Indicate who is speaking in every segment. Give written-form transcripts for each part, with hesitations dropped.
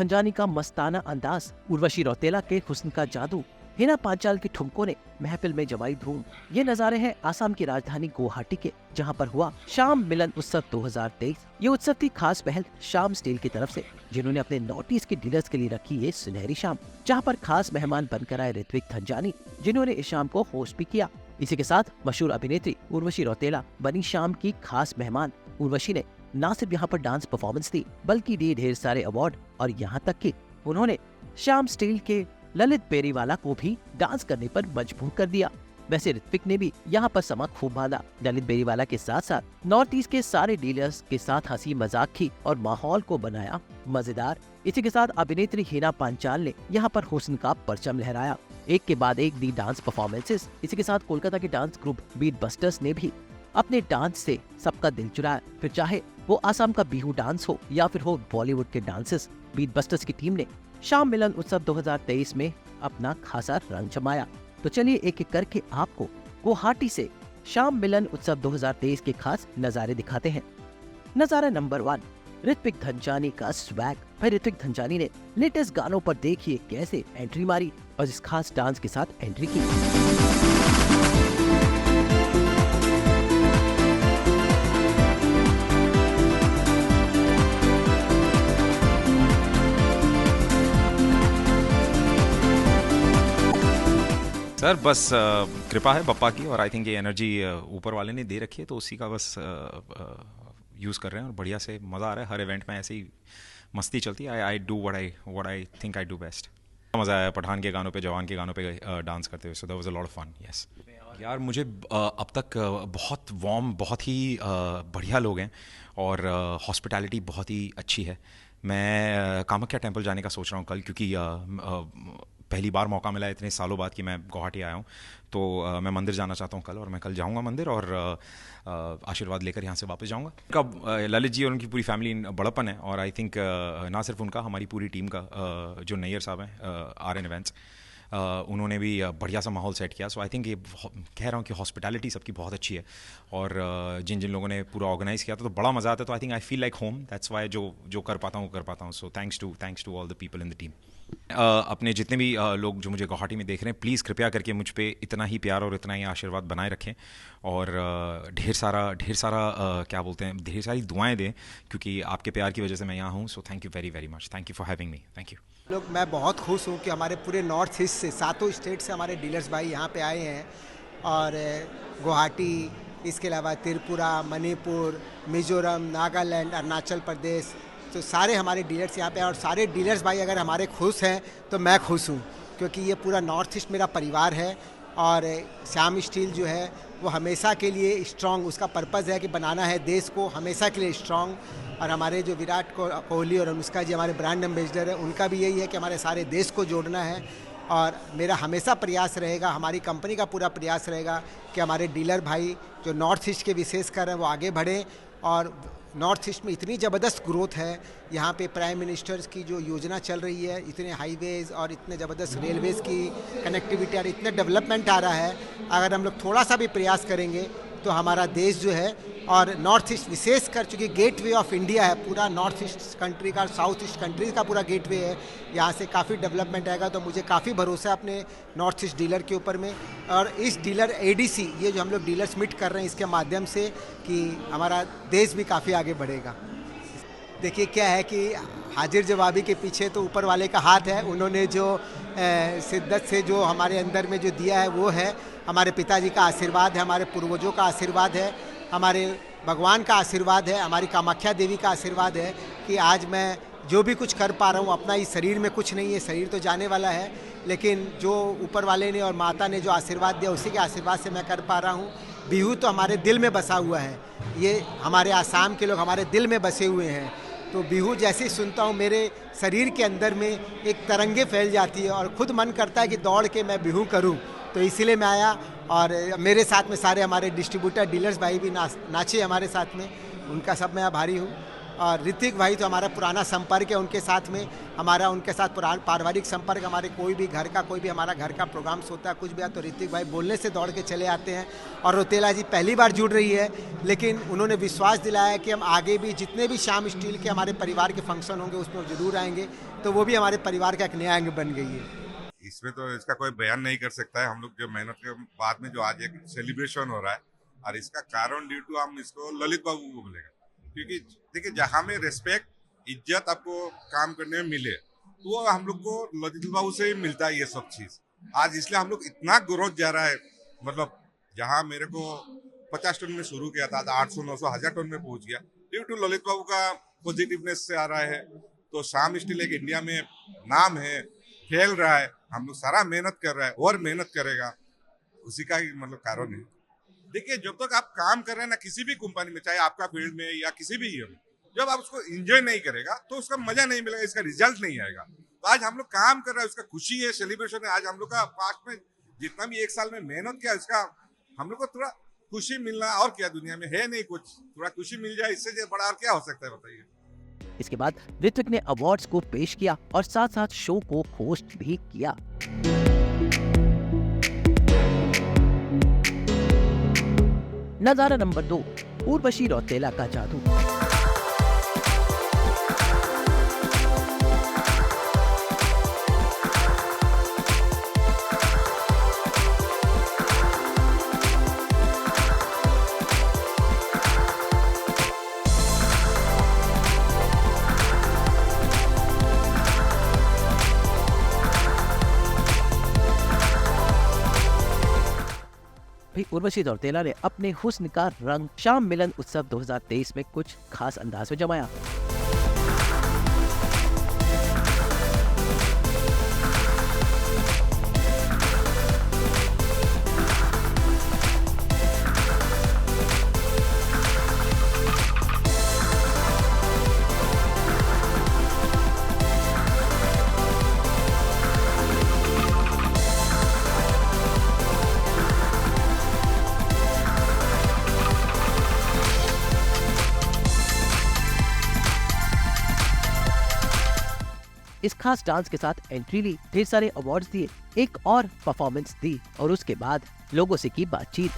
Speaker 1: धनजानी का मस्ताना अंदाज, उर्वशी रौतेला के हुस्न का जादू, हिना पांचाल के ठुमकों ने महफिल में जमाई धूम। ये नजारे हैं आसाम की राजधानी गुवाहाटी के, जहां पर हुआ शाम मिलन उत्सव 2023। ये उत्सव थी खास पहल शाम स्टील की तरफ से, जिन्होंने अपने नॉर्थ ईस्ट के डीलर्स के लिए रखी ये सुनहरी शाम, जहां पर खास मेहमान बनकर आए ऋत्विक धनजानी, जिन्होंने इस शाम को होस्ट भी किया। इसी के साथ मशहूर अभिनेत्री उर्वशी रौतेला बनी शाम की खास मेहमान। उर्वशी ने न सिर्फ यहाँ पर डांस परफॉर्मेंस दी, बल्कि दिए ढेर सारे अवार्ड, और यहाँ तक कि उन्होंने शाम स्टील के ललित बेरीवाला को भी डांस करने पर मजबूर कर दिया। वैसे ऋत्विक ने भी यहाँ पर समा खूब बांधा। ललित बेरीवाला के साथ साथ नॉर्थ ईस्ट के सारे डीलर्स के साथ हंसी मजाक की और माहौल को बनाया मजेदार। इसी के साथ अभिनेत्री हिना पांचाल ने यहाँ पर हुस्न का परचम लहराया। एक के बाद एक दी डांस परफॉर्मेंसेस। इसी के साथ कोलकाता के डांस ग्रुप बीट बस्टर्स ने भी अपने डांस से सबका दिल चुराया। फिर चाहे वो आसाम का बिहू डांस हो या फिर हो बॉलीवुड के डांसेस, बीट बस्टर्स की टीम ने शाम मिलन उत्सव 2023 में अपना खासा रंग जमाया। तो चलिए एक एक करके आपको गुवाहाटी से शाम मिलन उत्सव 2023 के खास नजारे दिखाते हैं। नजारा नंबर 1, ऋत्विक धनजानी का स्वैग। भाई ऋत्विक धनजानी ने लेटेस्ट गानों पर देखिए कैसे एंट्री मारी और इस खास डांस के साथ एंट्री की।
Speaker 2: सर बस कृपा है पप्पा की, और आई थिंक ये एनर्जी ऊपर वाले ने दे रखी है, तो उसी का बस यूज़ कर रहे हैं और बढ़िया से मज़ा आ रहा है। हर इवेंट में ऐसे ही मस्ती चलती है। I do what I think I do best. मज़ा आया पठान के गानों पे, जवान के गानों पे डांस करते हुए। So that was a lot of fun. Yes यार, मुझे अब तक बहुत वार्म, बहुत ही बढ़िया लोग हैं और हॉस्पिटैलिटी बहुत ही अच्छी है। मैं कामाख्या टेम्पल जाने का सोच रहा हूँ कल, क्योंकि पहली बार मौका मिला है इतने सालों बाद कि मैं गुवाहाटी आया हूँ, तो मैं मंदिर जाना चाहता हूँ कल, और मैं कल जाऊँगा मंदिर और आशीर्वाद लेकर यहाँ से वापस जाऊँगा। उनका ललित जी और उनकी पूरी फैमिली बड़प्पन है, और आई थिंक ना सिर्फ उनका, हमारी पूरी टीम का, जो नैयर साहब हैं RN इवेंट्स, उन्होंने भी बढ़िया सा माहौल सेट किया। सो आई थिंक ये कह रहा हूँ कि हॉस्पिटैलिटी सबकी बहुत अच्छी है, और जिन जिन लोगों ने पूरा ऑर्गेनाइज़ किया था तो बड़ा मज़ा आता है। तो I think I feel like home. That's why जो कर पाता हूँ कर पाता हूँ। So thanks to all the people in the team. अपने जितने भी लोग जो मुझे गुवाहाटी में देख रहे हैं, प्लीज़ कृपया करके मुझ पे इतना ही प्यार और इतना ही आशीर्वाद बनाए रखें, और ढेर सारा क्या बोलते हैं, ढेर सारी दुआएं दें, क्योंकि आपके प्यार की वजह से मैं यहाँ हूँ। So thank you very very much. Thank you for having me. Thank you.
Speaker 3: मैं बहुत खुश हूँ कि हमारे पूरे नॉर्थ ईस्ट से 7 स्टेट से हमारे डीलर्स भाई यहाँ पे आए हैं, और गुवाहाटी, इसके अलावा त्रिपुरा, मणिपुर, मिजोरम, नागालैंड, अरुणाचल प्रदेश, तो सारे हमारे डीलर्स यहाँ पे हैं। और सारे डीलर्स भाई अगर हमारे खुश हैं तो मैं खुश हूँ, क्योंकि ये पूरा नॉर्थ ईस्ट मेरा परिवार है। और श्याम स्टील जो है वो हमेशा के लिए स्ट्रॉन्ग, उसका पर्पज़ है कि बनाना है देश को हमेशा के लिए स्ट्रॉन्ग। और हमारे जो विराट कोहली और अनुष्का जी हमारे ब्रांड एम्बेसडर है, उनका भी यही है कि हमारे सारे देश को जोड़ना है। और मेरा हमेशा प्रयास रहेगा, हमारी कंपनी का पूरा प्रयास रहेगा कि हमारे डीलर भाई जो नॉर्थ ईस्ट के विशेषकर हैं वो आगे बढ़ें। और नॉर्थ ईस्ट में इतनी ज़बरदस्त ग्रोथ है, यहाँ पे प्राइम मिनिस्टर्स की जो योजना चल रही है, इतने हाईवेज़ और इतने ज़बरदस्त रेलवेज़ की कनेक्टिविटी और इतने डेवलपमेंट आ रहा है। अगर हम लोग थोड़ा सा भी प्रयास करेंगे तो हमारा देश जो है, और नॉर्थ ईस्ट विशेष कर, चूँकि गेटवे ऑफ इंडिया है, पूरा नॉर्थ ईस्ट कंट्री का, साउथ ईस्ट कंट्रीज़ का पूरा गेटवे है, यहाँ से काफ़ी डेवलपमेंट आएगा। तो मुझे काफ़ी भरोसा है अपने नॉर्थ ईस्ट डीलर के ऊपर में, और इस डीलर ADC, ये जो हम लोग डीलर्स मीट कर रहे हैं, इसके माध्यम से कि हमारा देश भी काफ़ी आगे बढ़ेगा। देखिए क्या है कि हाजिर जवाबी के पीछे तो ऊपर वाले का हाथ है। उन्होंने जो शिद्दत से जो हमारे अंदर में जो दिया है वो है, हमारे पिताजी का आशीर्वाद है, हमारे पूर्वजों का आशीर्वाद है, हमारे भगवान का आशीर्वाद है, हमारी कामाख्या देवी का आशीर्वाद है कि आज मैं जो भी कुछ कर पा रहा हूँ। अपना इस शरीर में कुछ नहीं है, शरीर तो जाने वाला है, लेकिन जो ऊपर वाले ने और माता ने जो आशीर्वाद दिया, उसी के आशीर्वाद से मैं कर पा रहा हूँ। बिहू तो हमारे दिल में बसा हुआ है, ये हमारे आसाम के लोग हमारे दिल में बसे हुए हैं। तो बिहू जैसे ही सुनता हूँ, मेरे शरीर के अंदर में एक तरंगे फैल जाती है, और खुद मन करता है कि दौड़ के मैं बिहू करूँ। तो इसीलिए मैं आया, और मेरे साथ में सारे हमारे डिस्ट्रीब्यूटर डीलर्स भाई भी नाचे हमारे साथ में, उनका सब मैं आभारी हूँ। और ऋतिक भाई तो हमारा पुराना संपर्क है उनके साथ में, हमारा उनके साथ पारिवारिक संपर्क, हमारे कोई भी घर का, कोई भी हमारा घर का प्रोग्राम्स होता है, कुछ भी है तो ऋतिक भाई बोलने से दौड़ के चले आते हैं। और रौतेला जी पहली बार जुड़ रही है, लेकिन उन्होंने विश्वास दिलाया कि हम आगे भी जितने भी श्याम स्टील के हमारे परिवार के फंक्शन होंगे उसमें जरूर आएंगे, तो वो भी हमारे परिवार का एक नया अंग बन गई है।
Speaker 4: इसमें तो इसका कोई बयान नहीं कर सकता है। हम लोग जो मेहनत के बाद में जो आज एक सेलिब्रेशन हो रहा है, और इसका कारण ड्यू टू हम इसको ललित बाबू को बोलेगा, क्योंकि देखिए जहाँ में रिस्पेक्ट, इज्जत आपको काम करने में मिले, तो वो हम लोग को ललित बाबू से ही मिलता है ये सब चीज। आज इसलिए हम लोग इतना ग्रोथ जा रहा है, मतलब जहाँ मेरे को 50 टन में शुरू किया था, 800 900 1000 टन में पहुंच गया, ड्यू टू ललित बाबू का पॉजिटिवनेस से आ रहा है। तो श्याम स्टील एक इंडिया में नाम है, खेल रहा है, हम लोग सारा मेहनत कर रहा है और मेहनत करेगा, उसी का ही मतलब कारण है। देखिए जब तक आप काम कर रहे हैं ना किसी भी कंपनी में, चाहे आपका फील्ड में या किसी भी ईयर में, जब आप उसको एंजॉय नहीं करेगा तो उसका मजा नहीं मिलेगा, इसका रिजल्ट नहीं आएगा। तो आज हम लोग काम कर रहे हैं, उसका खुशी है, सेलिब्रेशन है। आज हम लोग का पास्ट में जितना भी 1 साल में मेहनत किया, इसका हम लोग को थोड़ा खुशी मिलना, और क्या दुनिया में है नहीं कुछ, थोड़ा खुशी मिल जाए, इससे बड़ा और क्या हो सकता है बताइए।
Speaker 1: इसके बाद ऋत्विक ने अवार्ड्स को पेश किया और साथ साथ शो को होस्ट भी किया। नजारा नंबर 2, उर्वशी रौतेला का जादू। भाई उर्वशी रौतेला ने अपने हुस्न का रंग श्याम मिलन उत्सव 2023 में कुछ खास अंदाज में जमाया। इस खास डांस के साथ एंट्री ली, ढेर सारे अवार्ड्स दिए, एक और परफॉर्मेंस दी और उसके बाद लोगों से की बातचीत।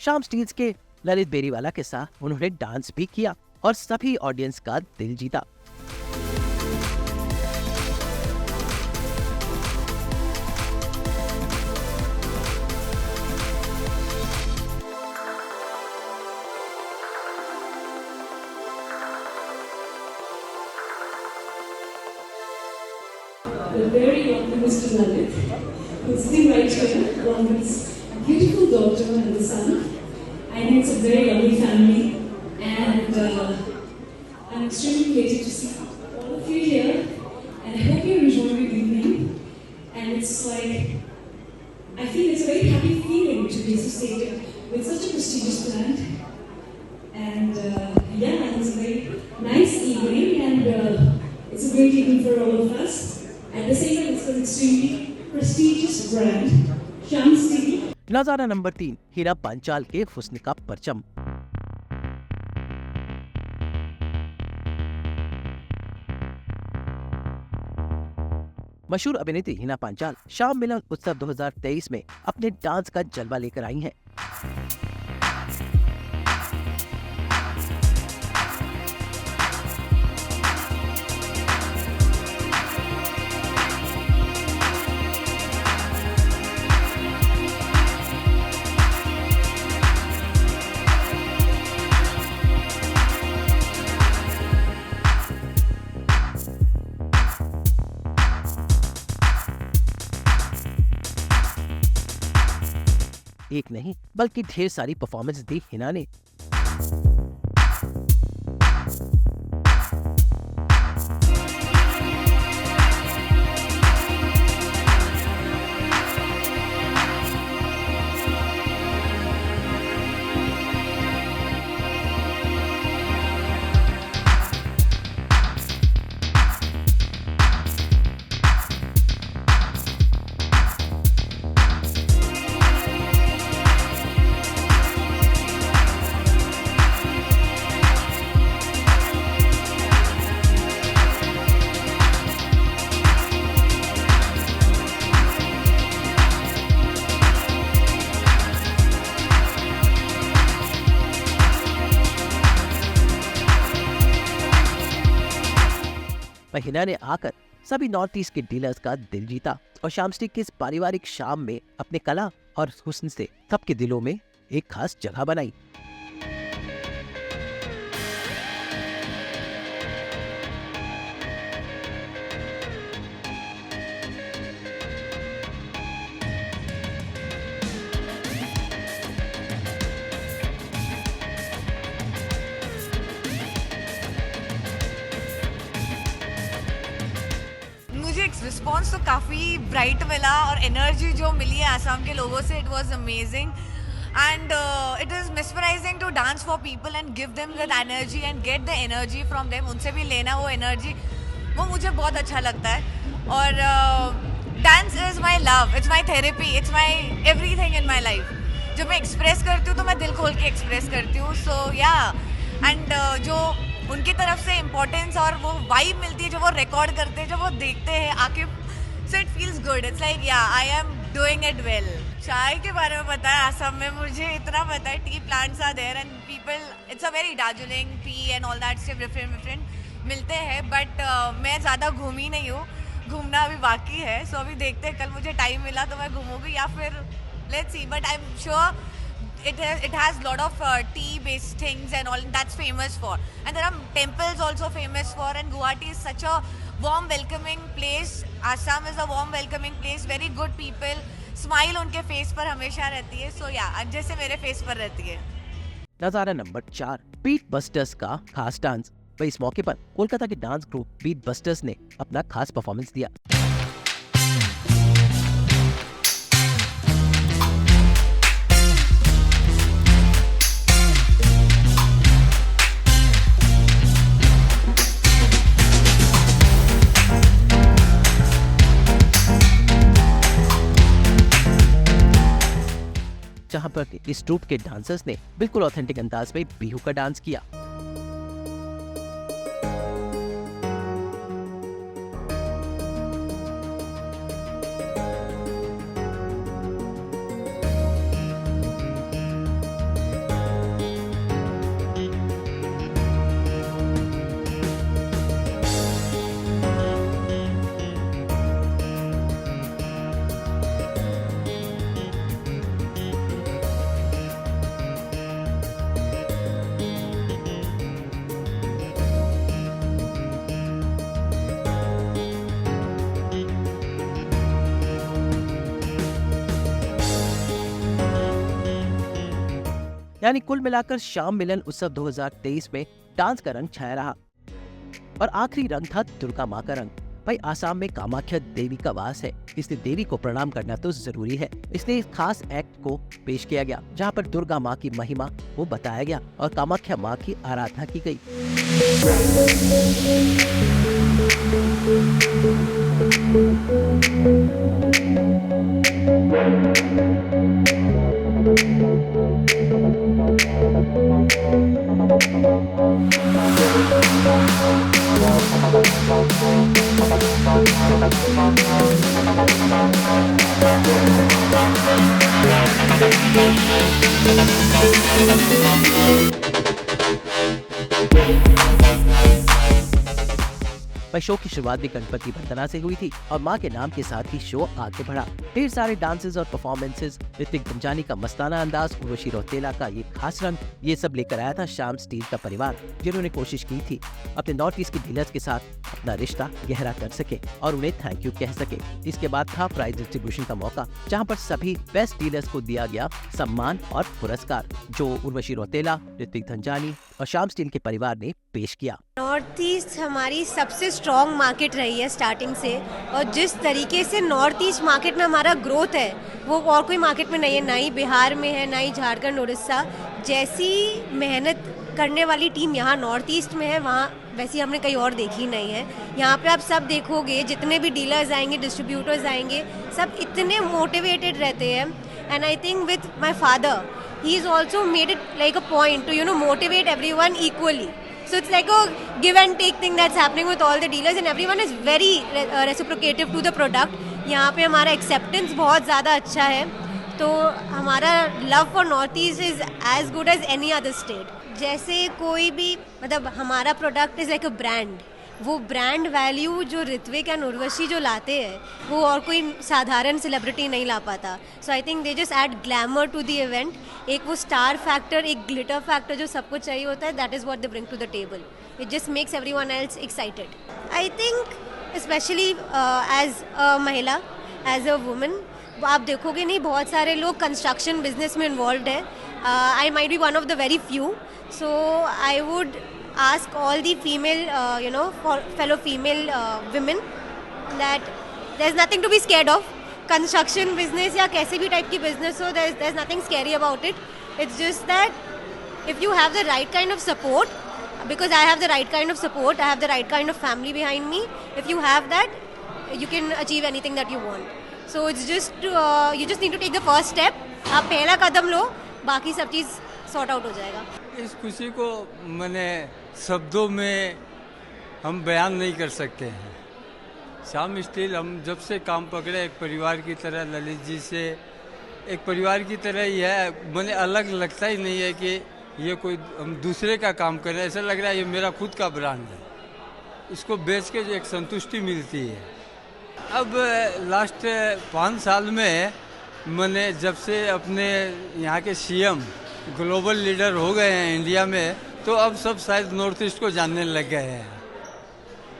Speaker 1: श्याम स्टील्स के ललित बेरीवाला के साथ उन्होंने डांस भी किया और सभी ऑडियंस का दिल जीता।
Speaker 5: The very optimistic Lalit, who's sitting right here, along with his beautiful daughter and the son. I know it's a very lovely family, and I'm extremely elated to see all of you here, and I hope you're enjoying the evening. And it's like, I feel it's a very happy feeling to be associated with such a prestigious brand. And yeah, it's a very nice evening, and it's a great evening for all of us. At the same time, it's an extremely prestigious brand, Shyam Steel.
Speaker 1: नजारा number 3, हीना पांचाल के हुस्न का परचम। मशहूर अभिनेत्री हीना पांचाल श्याम मिलन उत्सव 2023 में अपने डांस का जलवा लेकर आई हैं। एक नहीं बल्कि ढेर सारी परफॉर्मेंस दी हिना ने। हिना ने आकर सभी नॉर्थ ईस्ट के डीलर्स का दिल जीता और शाम स्टिक की इस पारिवारिक शाम में अपने कला और हुस्न से सबके दिलों में एक खास जगह बनाई।
Speaker 6: रिस्पॉन्स तो काफ़ी ब्राइट मिला और एनर्जी जो मिली है आसाम के लोगों से, it was amazing and it is mesmerising to dance for people and give them that energy and get the energy from them, उनसे भी लेना वो एनर्जी, वो मुझे बहुत अच्छा लगता है। और dance is my love, it's my therapy, it's my everything in my life. जब मैं एक्सप्रेस करती हूँ तो मैं दिल खोल के एक्सप्रेस करती हूँ। सो या एंड जो उनकी तरफ से इम्पोर्टेंस और वो वाइब मिलती है जो वो रिकॉर्ड करते हैं, जो वो देखते हैं आके, so it feels good. It's like yeah I am doing it well. चाय के बारे में पता है आसाम में, मुझे इतना पता है tea plants are there and people, it's a very Darjeeling tea and all that stuff different मिलते हैं, बट मैं ज़्यादा घूमी नहीं हूँ, घूमना अभी बाकी है। सो अभी देखते हैं, कल मुझे टाइम मिला तो मैं घूमूंगी या फिर let's see, but I am sure it has lot of tea based things and all that's famous for, and there are temples also famous for, and Guwahati is such a warm welcoming place. Assam is a warm welcoming place, very good people, smile उनके face पर हमेशा रहती है। so yeah, जैसे मेरे face पर रहती है।
Speaker 1: नजारा नंबर 4, बीट बस्टर्स का खास डांस। वही इस मौके पर कोलकाता के डांस ग्रुप बीट बस्टर्स ने अपना खास परफॉर्मेंस दिया। जहां पर इस ट्रूप के डांसर्स ने बिल्कुल ऑथेंटिक अंदाज में बिहू का डांस किया। यानी कुल मिलाकर शाम मिलन उत्सव 2023 में डांस का रंग छाया रहा और आखिरी रंग था दुर्गा माँ का रंग। भाई आसाम में कामाख्या देवी का वास है, इसलिए देवी को प्रणाम करना तो जरूरी है। इसलिए इस खास एक्ट को पेश किया गया जहाँ पर दुर्गा माँ की महिमा वो बताया गया और कामाख्या माँ की आराधना की गई। पर शो की शुरुआत भी गणपति वंदना से हुई थी और माँ के नाम के साथ ही शो आगे बढ़ा। ढेर सारे डांसेस और परफॉर्मेंसेस, ऋतिक धनजानी का मस्ताना अंदाज, उर्वशी रौतेला का ये खास रंग, ये सब लेकर आया था श्याम स्टील का परिवार, जिन्होंने कोशिश की थी अपने नॉर्थ ईस्ट के डीलर्स के साथ अपना रिश्ता गहरा कर सके और उन्हें थैंक यू कह सके। इसके बाद था प्राइज डिस्ट्रीब्यूशन का मौका, जहाँ पर सभी बेस्ट डीलर्स को दिया गया सम्मान और पुरस्कार, जो उर्वशी रौतेला, ऋतिक धनजानी और श्याम स्टील के परिवार ने पेश किया।
Speaker 7: नॉर्थ ईस्ट हमारी सबसे स्ट्रॉन्ग मार्केट रही है स्टार्टिंग से, और जिस तरीके से नॉर्थ ईस्ट मार्केट में हमारा ग्रोथ है वो और कोई मार्केट में नहीं है, ना ही बिहार में है, ना ही झारखंड उड़ीसा। जैसी मेहनत करने वाली टीम यहाँ नॉर्थ ईस्ट में है, वहाँ वैसी हमने कहीं और देखी नहीं है। यहाँ पे आप सब देखोगे, जितने भी डीलर्स आएंगे, डिस्ट्रीब्यूटर्स आएंगे, सब इतने मोटिवेटेड रहते हैं। And I think with my father, he has also made it like a point to motivate everyone equally. So it's like a give and take thing that's happening with all the dealers, and everyone is very reciprocative to the product. यहाँ पे हमारा acceptance बहुत ज़्यादा अच्छा है, तो हमारा love for North East is as good as any other state. जैसे कोई भी मतलब हमारा product is like a brand. वो ब्रांड वैल्यू जो ऋत्विक एंड उर्वशी जो लाते हैं, वो और कोई साधारण सेलिब्रिटी नहीं ला पाता। So I think they just add glamour to the event. एक वो स्टार फैक्टर, एक ग्लिटर फैक्टर जो सबको चाहिए होता है, that is what they bring to the table. It just makes everyone else excited. I think specially as a महिला, as a woman, आप देखोगे नहीं बहुत सारे लोग कंस्ट्रक्शन बिजनेस में इन्वॉल्व है। I might be one of the very few, so I would ask all the female, for fellow female women that there's nothing to be scared of. Construction business या कैसे भी type की business हो, there's nothing scary about it. It's just that if you have the right kind of support, because I have the right kind of support, I have the right kind of family behind me. If you have that, you can achieve anything that you want. So it's just you just need to take the first step. आप पहला कदम लो, बाकी सब चीज़ sort out हो जाएगा।
Speaker 8: इस खुशी को मैंने शब्दों में हम बयान नहीं कर सकते हैं। श्याम स्टील हम जब से काम पकड़े एक परिवार की तरह, ललित जी से एक परिवार की तरह ही है। मैंने अलग लगता ही नहीं है कि ये कोई हम दूसरे का काम कर रहे हैं, ऐसा लग रहा है ये मेरा खुद का ब्रांड है। इसको बेच के जो एक संतुष्टि मिलती है। अब लास्ट 5 साल में मैंने जब से अपने यहाँ के सीएम ग्लोबल लीडर हो गए हैं इंडिया में, तो अब सब शायद नॉर्थ ईस्ट को जानने लग गए हैं।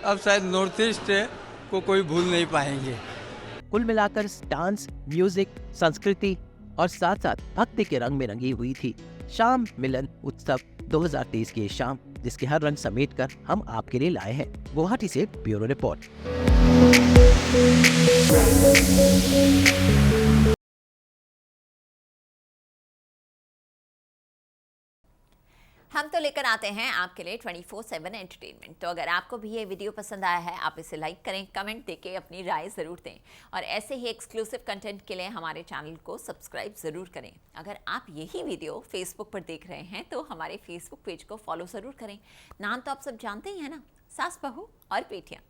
Speaker 8: अब शायद नॉर्थ ईस्ट को कोई भूल नहीं पाएंगे।
Speaker 1: कुल मिलाकर डांस, म्यूजिक, संस्कृति और साथ साथ भक्ति के रंग में रंगी हुई थी श्याम मिलन उत्सव 2023 की शाम, जिसके हर रंग समेटकर हम आपके लिए लाए हैं। गुवाहाटी से ब्यूरो रिपोर्ट।
Speaker 9: हम तो लेकर आते हैं आपके लिए 24/7 एंटरटेनमेंट। तो अगर आपको भी ये वीडियो पसंद आया है, आप इसे लाइक करें, कमेंट देके अपनी राय ज़रूर दें, और ऐसे ही एक्सक्लूसिव कंटेंट के लिए हमारे चैनल को सब्सक्राइब ज़रूर करें। अगर आप यही वीडियो फेसबुक पर देख रहे हैं तो हमारे फेसबुक पेज को फॉलो ज़रूर करें। नाम तो आप सब जानते ही हैं ना, सास बहू और बेटियाँ।